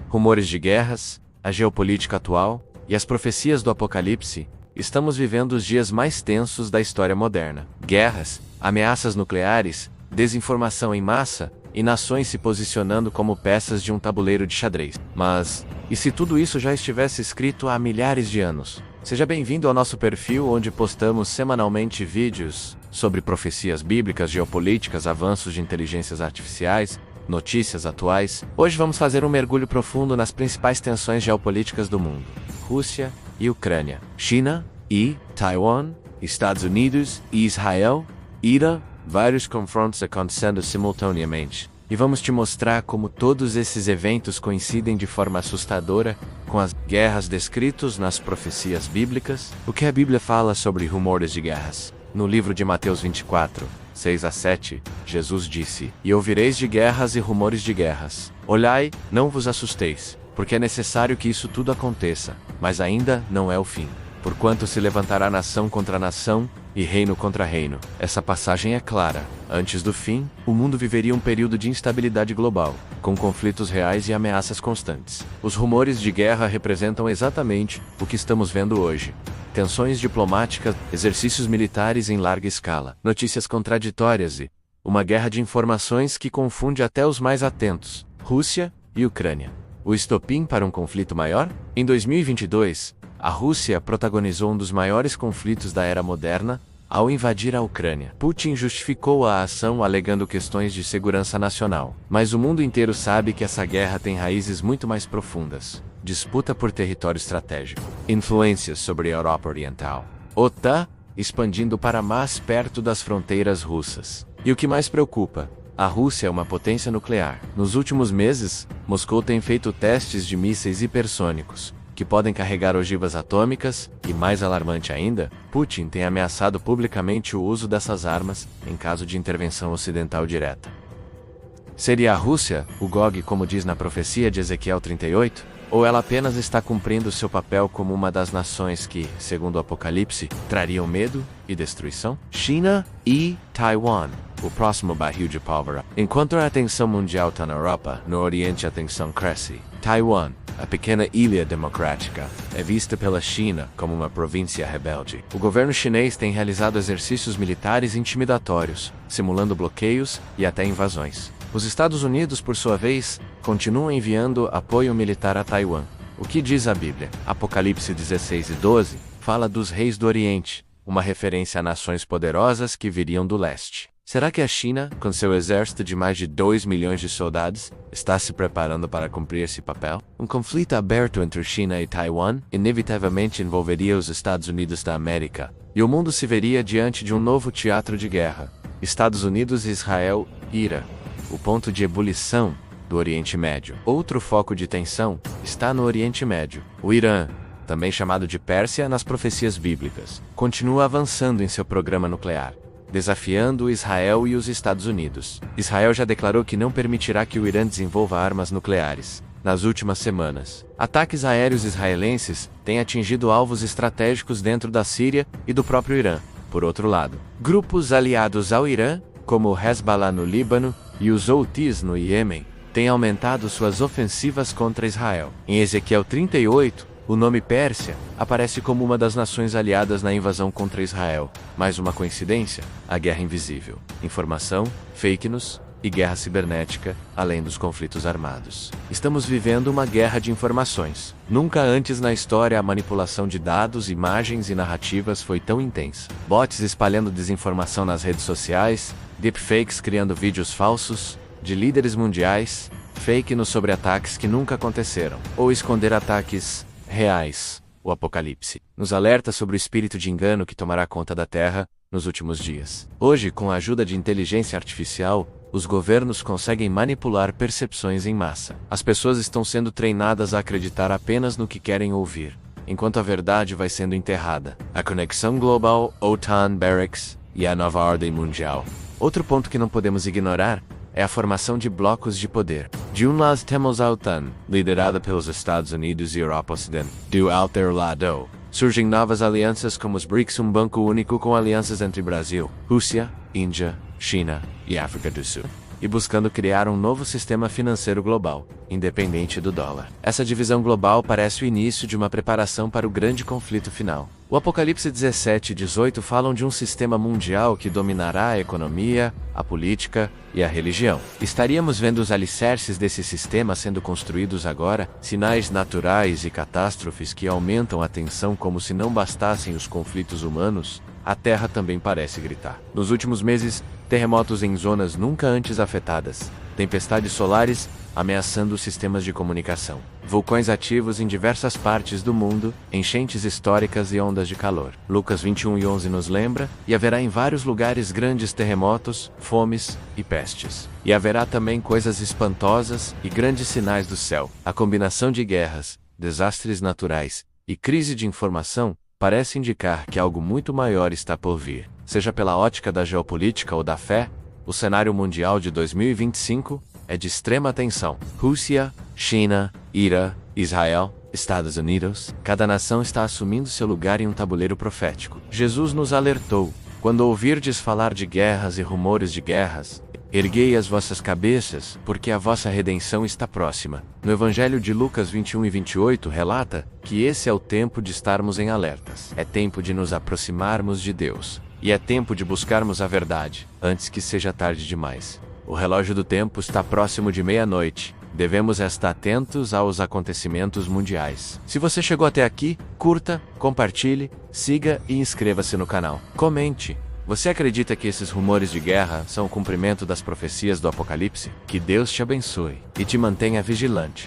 rumores de guerras, a geopolítica atual e as profecias do Apocalipse, estamos vivendo os dias mais tensos da história moderna. Guerras, ameaças nucleares, desinformação em massa e nações se posicionando como peças de um tabuleiro de xadrez. Mas, e se tudo isso já estivesse escrito há milhares de anos? Seja bem-vindo ao nosso perfil, onde postamos semanalmente vídeos sobre profecias bíblicas, geopolíticas, avanços de inteligências artificiais, notícias atuais. Hoje vamos fazer um mergulho profundo nas principais tensões geopolíticas do mundo: Rússia e Ucrânia, China e Taiwan, Estados Unidos e Israel, Irã, vários confrontos acontecendo simultaneamente. E vamos te mostrar como todos esses eventos coincidem de forma assustadora com as guerras descritas nas profecias bíblicas. O que a Bíblia fala sobre rumores de guerras? No livro de Mateus 24, 6-7, Jesus disse: "E ouvireis de guerras e rumores de guerras. Olhai, não vos assusteis, porque é necessário que isso tudo aconteça, mas ainda não é o fim. Porquanto se levantará nação contra nação, e reino contra reino." Essa passagem é clara. Antes do fim, o mundo viveria um período de instabilidade global, com conflitos reais e ameaças constantes. Os rumores de guerra representam exatamente o que estamos vendo hoje: tensões diplomáticas, exercícios militares em larga escala, notícias contraditórias e uma guerra de informações que confunde até os mais atentos. Rússia e Ucrânia. O estopim para um conflito maior? Em 2022, a Rússia protagonizou um dos maiores conflitos da era moderna ao invadir a Ucrânia. Putin justificou a ação alegando questões de segurança nacional. Mas o mundo inteiro sabe que essa guerra tem raízes muito mais profundas: disputa por território estratégico, influências sobre a Europa Oriental, OTAN expandindo para mais perto das fronteiras russas. E o que mais preocupa? A Rússia é uma potência nuclear. Nos últimos meses, Moscou tem feito testes de mísseis hipersônicos, que podem carregar ogivas atômicas, e mais alarmante ainda, Putin tem ameaçado publicamente o uso dessas armas em caso de intervenção ocidental direta. Seria a Rússia o Gog, como diz na profecia de Ezequiel 38? Ou ela apenas está cumprindo seu papel como uma das nações que, segundo o Apocalipse, trariam medo e destruição? China e Taiwan, o próximo barril de pólvora. Enquanto a atenção mundial está na Europa, no Oriente a tensão cresce. Taiwan, a pequena ilha democrática, é vista pela China como uma província rebelde. O governo chinês tem realizado exercícios militares intimidatórios, simulando bloqueios e até invasões. Os Estados Unidos, por sua vez, continuam enviando apoio militar a Taiwan. O que diz a Bíblia? Apocalipse 16:12 fala dos reis do Oriente, uma referência a nações poderosas que viriam do leste. Será que a China, com seu exército de mais de 2 milhões de soldados, está se preparando para cumprir esse papel? Um conflito aberto entre China e Taiwan inevitavelmente envolveria os Estados Unidos da América, e o mundo se veria diante de um novo teatro de guerra: Estados Unidos, Israel e Irã, o ponto de ebulição do Oriente Médio. Outro foco de tensão está no Oriente Médio. O Irã, também chamado de Pérsia nas profecias bíblicas, continua avançando em seu programa nuclear, desafiando Israel e os Estados Unidos. Israel já declarou que não permitirá que o Irã desenvolva armas nucleares. Nas últimas semanas, ataques aéreos israelenses têm atingido alvos estratégicos dentro da Síria e do próprio Irã. Por outro lado, grupos aliados ao Irã, como o Hezbollah no Líbano e os Houthis no Iêmen, têm aumentado suas ofensivas contra Israel. Em Ezequiel 38, o nome Pérsia aparece como uma das nações aliadas na invasão contra Israel. Mais uma coincidência? A guerra invisível. Informação, fake news e guerra cibernética, além dos conflitos armados. Estamos vivendo uma guerra de informações. Nunca antes na história a manipulação de dados, imagens e narrativas foi tão intensa. Bots espalhando desinformação nas redes sociais, deepfakes criando vídeos falsos de líderes mundiais, fake news sobre ataques que nunca aconteceram, ou esconder ataques reais. O Apocalipse nos alerta sobre o espírito de engano que tomará conta da Terra nos últimos dias. Hoje, com a ajuda de inteligência artificial, os governos conseguem manipular percepções em massa. As pessoas estão sendo treinadas a acreditar apenas no que querem ouvir, enquanto a verdade vai sendo enterrada. A conexão global, OTAN, BRICS e a nova ordem mundial. Outro ponto que não podemos ignorar é a formação de blocos de poder. De um lado temos a OTAN, liderada pelos Estados Unidos e Europa Ocidental. Do outro lado, surgem novas alianças como os BRICS, um banco único com alianças entre Brasil, Rússia, Índia, China e África do Sul. e buscando criar um novo sistema financeiro global, independente do dólar. Essa divisão global parece o início de uma preparação para o grande conflito final. O Apocalipse 17 e 18 falam de um sistema mundial que dominará a economia, a política e a religião. Estaríamos vendo os alicerces desse sistema sendo construídos agora, sinais naturais e catástrofes que aumentam a tensão como se não bastassem os conflitos humanos. A Terra também parece gritar. Nos últimos meses, terremotos em zonas nunca antes afetadas, tempestades solares ameaçando os sistemas de comunicação, vulcões ativos em diversas partes do mundo, enchentes históricas e ondas de calor. Lucas 21:11 nos lembra, e haverá em vários lugares grandes terremotos, fomes e pestes. E haverá também coisas espantosas e grandes sinais do céu. A combinação de guerras, desastres naturais e crise de informação parece indicar que algo muito maior está por vir. Seja pela ótica da geopolítica ou da fé, o cenário mundial de 2025 é de extrema tensão. Rússia, China, Irã, Israel, Estados Unidos, cada nação está assumindo seu lugar em um tabuleiro profético. Jesus nos alertou: quando ouvirdes falar de guerras e rumores de guerras, erguei as vossas cabeças, porque a vossa redenção está próxima. No Evangelho de Lucas 21 e 28 relata que esse é o tempo de estarmos em alertas. É tempo de nos aproximarmos de Deus. E é tempo de buscarmos a verdade, antes que seja tarde demais. O relógio do tempo está próximo de meia-noite. Devemos estar atentos aos acontecimentos mundiais. Se você chegou até aqui, curta, compartilhe, siga e inscreva-se no canal. Comente. Você acredita que esses rumores de guerra são o cumprimento das profecias do Apocalipse? Que Deus te abençoe e te mantenha vigilante.